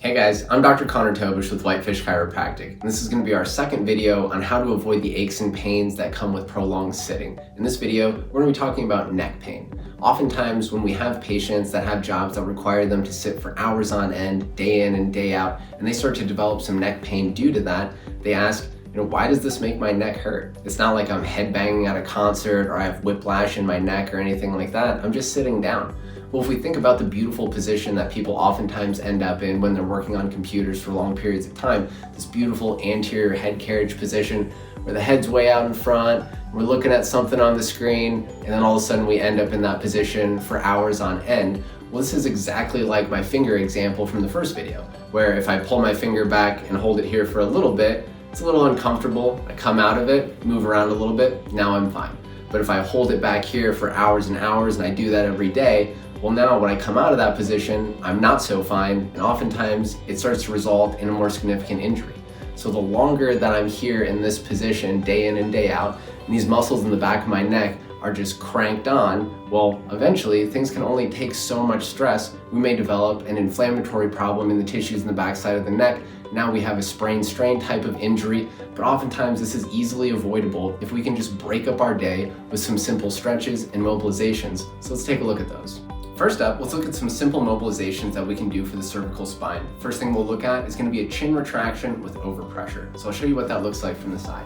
Hey guys, I'm Dr. Tobisch with Whitefish Chiropractic, and this is going to be our second video on how to avoid the aches and pains that come with prolonged sitting. In this video, we're going to be talking about neck pain. Oftentimes when we have patients that have jobs that require them to sit for hours on end, day in and day out, and they start to develop some neck pain due to that, they ask, why does this make my neck hurt? It's not like I'm headbanging at a concert or I have whiplash in my neck or anything like that. I'm just sitting down. Well, if we think about the beautiful position that people oftentimes end up in when they're working on computers for long periods of time, this beautiful anterior head carriage position where the head's way out in front, we're looking at something on the screen, and then all of a sudden we end up in that position for hours on end. Well, this is exactly like my finger example from the first video, where if I pull my finger back and hold it here for a little bit, it's a little uncomfortable. I come out of it, move around a little bit, now I'm fine. But if I hold it back here for hours and hours, and I do that every day, well, now when I come out of that position, I'm not so fine, and oftentimes it starts to result in a more significant injury. So the longer that I'm here in this position, day in and day out, and these muscles in the back of my neck are just cranked on, well, eventually things can only take so much stress. We may develop an inflammatory problem in the tissues in the backside of the neck. Now we have a sprain strain type of injury, but oftentimes this is easily avoidable if we can just break up our day with some simple stretches and mobilizations. So let's take a look at those. First up, let's look at some simple mobilizations that we can do for the cervical spine. First thing we'll look at is going to be a chin retraction with overpressure. So I'll show you what that looks like from the side.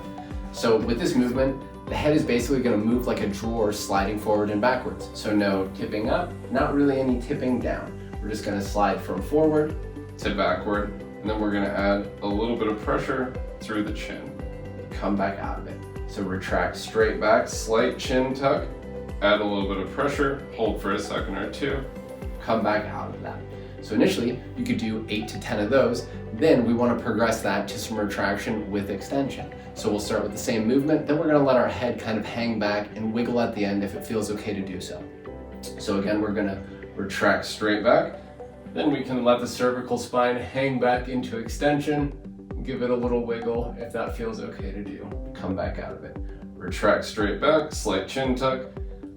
So with this movement, the head is basically going to move like a drawer sliding forward and backwards. So no tipping up, not really any tipping down. We're just going to slide from forward to backward, and then we're going to add a little bit of pressure through the chin. Come back out of it. So retract straight back, slight chin tuck, add a little bit of pressure, hold for a second or two, come back out of that. So initially, you could do 8 to 10 of those. Then we want to progress that to some retraction with extension. So we'll start with the same movement, then we're going to let our head kind of hang back and wiggle at the end if it feels okay to do so. So again, we're going to retract straight back. Then we can let the cervical spine hang back into extension. Give it a little wiggle if that feels okay to do. Come back out of it. Retract straight back, slight chin tuck.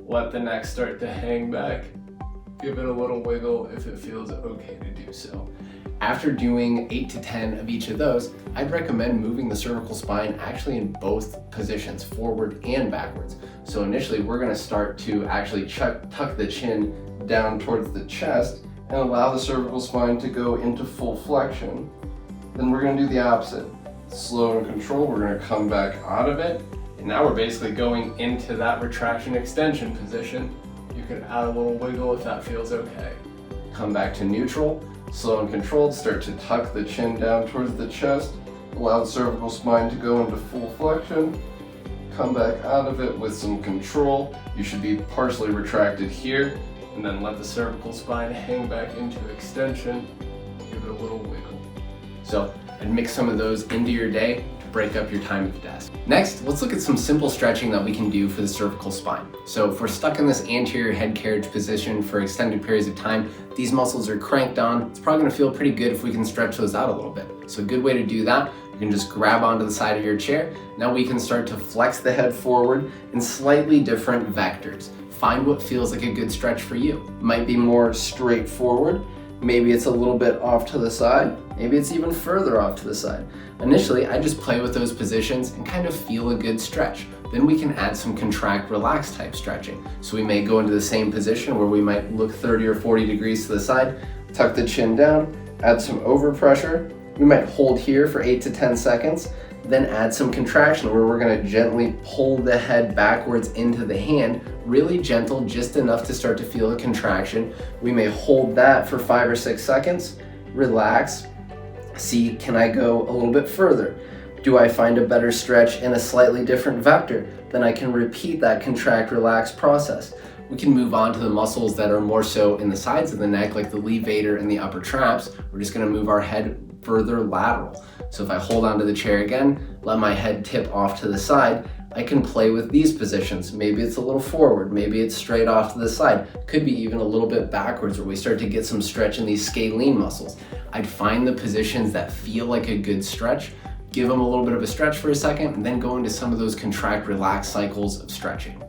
Let the neck start to hang back. Give it a little wiggle if it feels okay to do so. After doing 8 to 10 of each of those, I'd recommend moving the cervical spine actually in both positions, forward and backwards. So initially we're going to start to actually tuck the chin down towards the chest and allow the cervical spine to go into full flexion. Then we're going to do the opposite. Slow and controlled, we're going to come back out of it. And now we're basically going into that retraction extension position. You can add a little wiggle if that feels okay. Come back to neutral, slow and controlled, start to tuck the chin down towards the chest, allow the cervical spine to go into full flexion. Come back out of it with some control. You should be partially retracted here, and then let the cervical spine hang back into extension. Give it a little wiggle. So I'd mix some of those into your day to break up your time at the desk. Next, let's look at some simple stretching that we can do for the cervical spine. So if we're stuck in this anterior head carriage position for extended periods of time, these muscles are cranked on, it's probably gonna feel pretty good if we can stretch those out a little bit. So a good way to do that, you can just grab onto the side of your chair. Now we can start to flex the head forward in slightly different vectors. Find what feels like a good stretch for you. It might be more straightforward. Maybe it's a little bit off to the side. Maybe it's even further off to the side. Initially, I just play with those positions and kind of feel a good stretch. Then we can add some contract, relax type stretching. So we may go into the same position where we might look 30 or 40 degrees to the side, tuck the chin down, add some overpressure. We might hold here for 8 to 10 seconds, then add some contraction where we're gonna gently pull the head backwards into the hand, really gentle, just enough to start to feel a contraction. We may hold that for 5 or 6 seconds, relax, see, can I go a little bit further? Do I find a better stretch in a slightly different vector? Then I can repeat that contract, relax process. We can move on to the muscles that are more so in the sides of the neck, like the levator and the upper traps. We're just gonna move our head further lateral. So if I hold onto the chair again, let my head tip off to the side, I can play with these positions. Maybe it's a little forward, maybe it's straight off to the side. Could be even a little bit backwards where we start to get some stretch in these scalene muscles. I'd find the positions that feel like a good stretch, give them a little bit of a stretch for a second, and then go into some of those contract, relax cycles of stretching.